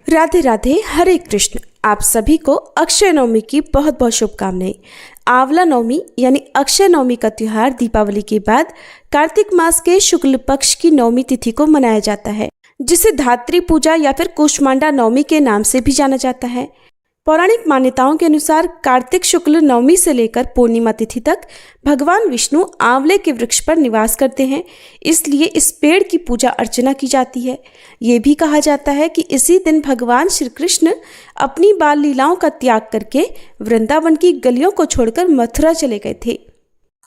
राधे राधे, हरे कृष्ण। आप सभी को अक्षय नवमी की बहुत बहुत शुभकामनाएं। आंवला नवमी यानी अक्षय नवमी का त्योहार दीपावली के बाद कार्तिक मास के शुक्ल पक्ष की नवमी तिथि को मनाया जाता है, जिसे धात्री पूजा या फिर कुष्मांडा नवमी के नाम से भी जाना जाता है। पौराणिक मान्यताओं के अनुसार कार्तिक शुक्ल नवमी से लेकर पूर्णिमा तिथि तक भगवान विष्णु आंवले के वृक्ष पर निवास करते हैं, इसलिए इस पेड़ की पूजा अर्चना की जाती है। ये भी कहा जाता है कि इसी दिन भगवान श्री कृष्ण अपनी बाल लीलाओं का त्याग करके वृंदावन की गलियों को छोड़कर मथुरा चले गए थे।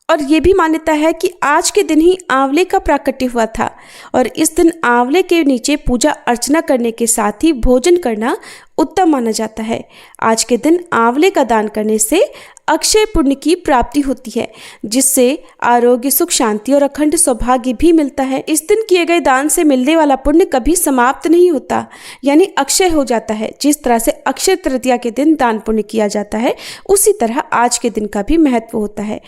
और ये भी मान्यता है कि आज के दिन ही आंवले का प्राकट्य हुआ था और इस दिन आंवले के नीचे पूजा अर्चना करने के साथ ही भोजन करना उत्तम माना जाता है। आज के दिन आंवले का दान करने से अक्षय पुण्य की प्राप्ति होती है, जिससे आरोग्य, सुख, शांति और अखंड सौभाग्य भी मिलता है। इस दिन किए गए दान से मिलने वाला पुण्य कभी समाप्त नहीं होता, यानी अक्षय हो जाता है। जिस तरह से अक्षय तृतीया के दिन दान पुण्य किया जाता है, उसी तरह आज के दिन का भी महत्व होता है।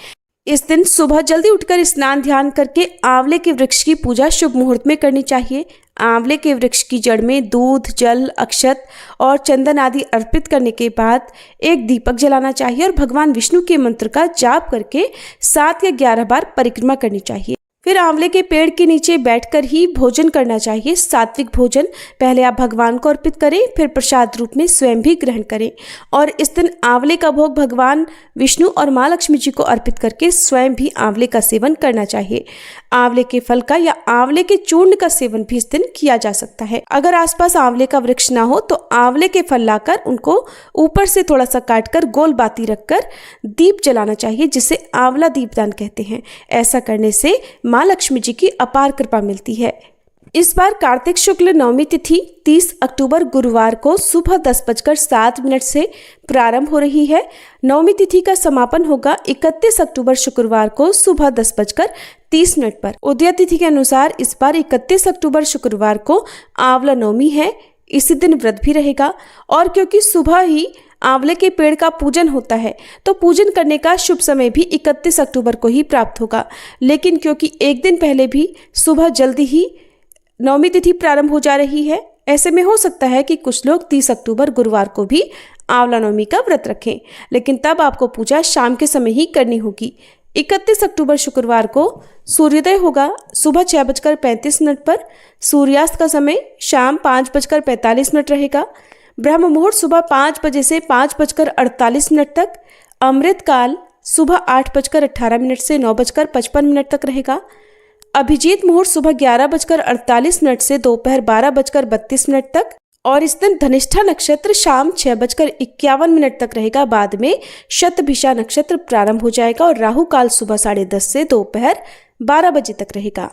इस दिन सुबह जल्दी उठकर स्नान ध्यान करके आंवले के वृक्ष की पूजा शुभ मुहूर्त में करनी चाहिए। आंवले के वृक्ष की जड़ में दूध, जल, अक्षत और चंदन आदि अर्पित करने के बाद एक दीपक जलाना चाहिए और भगवान विष्णु के मंत्र का जाप करके 7 या 11 बार परिक्रमा करनी चाहिए। फिर आंवले के पेड़ के नीचे बैठकर ही भोजन करना चाहिए। सात्विक भोजन पहले आप भगवान को अर्पित करें, फिर प्रसाद रूप में स्वयं भी ग्रहण करें। और इस दिन आंवले का भोग भगवान विष्णु और माँ लक्ष्मी जी को अर्पित करके स्वयं भी आंवले का सेवन करना चाहिए। आंवले के फल का या आंवले के चूर्ण का सेवन भी इस दिन किया जा सकता है। अगर आसपास आंवले का वृक्ष ना हो तो आंवले के फल लाकर उनको ऊपर से थोड़ा सा काटकर गोल बाती रखकर दीप जलाना चाहिए, जिसे आंवला दीपदान कहते हैं। ऐसा करने से माँ लक्ष्मी जी की अपार कृपा मिलती है। इस बार कार्तिक शुक्ल नवमी तिथि 30 अक्टूबर गुरुवार को सुबह 10:07 से प्रारंभ हो रही है। नवमी तिथि का समापन होगा 31 अक्टूबर शुक्रवार को सुबह 10:30 पर। उदय तिथि के अनुसार इस बार 31 अक्टूबर शुक्रवार को आंवला नवमी है। इसी दिन व्रत भी रहेगा और क्योंकि सुबह ही आंवले के पेड़ का पूजन होता है तो पूजन करने का शुभ समय भी 31 अक्टूबर को ही प्राप्त होगा। लेकिन क्योंकि एक दिन पहले भी सुबह जल्दी ही नवमी तिथि प्रारंभ हो जा रही है, ऐसे में हो सकता है कि कुछ लोग 30 अक्टूबर गुरुवार को भी आंवला नवमी का व्रत रखें, लेकिन तब आपको पूजा शाम के समय ही करनी होगी। 31 अक्टूबर शुक्रवार को सूर्योदय होगा सुबह 6:35 पर। सूर्यास्त का समय शाम 5:45 रहेगा। ब्रह्म मुहूर्त सुबह 5 बजे से 5:48 तक। अमृत काल सुबह 8:18 से 9:55 तक रहेगा। अभिजीत मुहूर्त सुबह 11:48 से दोपहर 12:32 तक। और इस दिन धनिष्ठा नक्षत्र शाम 6:51 तक रहेगा। बाद में शतभिषा नक्षत्र प्रारंभ हो जाएगा और राहु काल सुबह 10:30 से दोपहर 12 बजे तक रहेगा।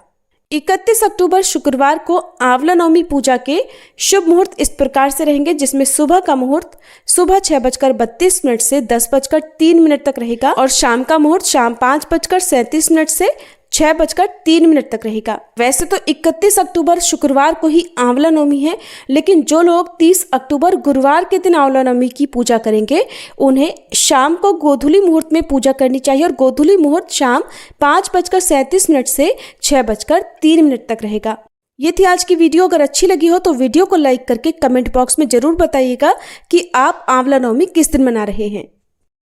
31 अक्टूबर शुक्रवार को आंवला नवमी पूजा के शुभ मुहूर्त इस प्रकार से रहेंगे, जिसमें सुबह का मुहूर्त सुबह 6:32 से 10:03 तक रहेगा और शाम का मुहूर्त शाम 5:37 से 6:03 तक रहेगा। वैसे तो 31 अक्टूबर शुक्रवार को ही आंवला नवमी है, लेकिन जो लोग 30 अक्टूबर गुरुवार के दिन आंवला नवमी की पूजा करेंगे उन्हें शाम को गोधूली मुहूर्त में पूजा करनी चाहिए और गोधूली मुहूर्त शाम 5:37 से 6:03 तक रहेगा। ये थी आज की वीडियो। अगर अच्छी लगी हो तो वीडियो को लाइक करके कमेंट बॉक्स में जरूर बताइएगा कि आप आंवला नवमी किस दिन मना रहे हैं।